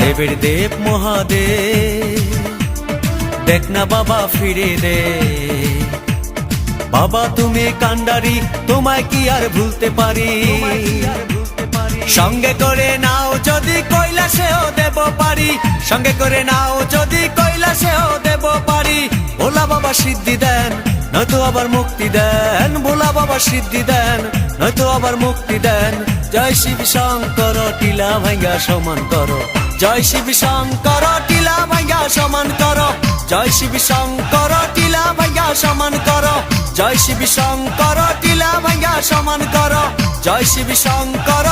দেবের দেব মহাদেব, দেখ না বাবা ফিরে দে। বাবা তুমি কান্ডারি, তোমায় কি আর ভুলতে পারি। সঙ্গে করে নাও যদি কৈলাসেও দেব পারি, সঙ্গে করে নাও যদি কৈলাসেও দেব পারি। ভোলা বাবা সিদ্ধি দেন, নয়তো আবার মুক্তি দেন। ভোলা বাবা সিদ্ধি দেন, নয়তো আবার মুক্তি দেন। জয় শিব শঙ্কর, টিলা ভাঙ্গা সমান করো। জয় শিব শঙ্কর, টিলা ভাঙ্গা সমান করো। জয় শিব শঙ্কর, টিলা ভাঙ্গা সমান করো। জয় শিব শঙ্কর, টিলা ভাঙ্গা সমান করো। জয় শিব শঙ্কর।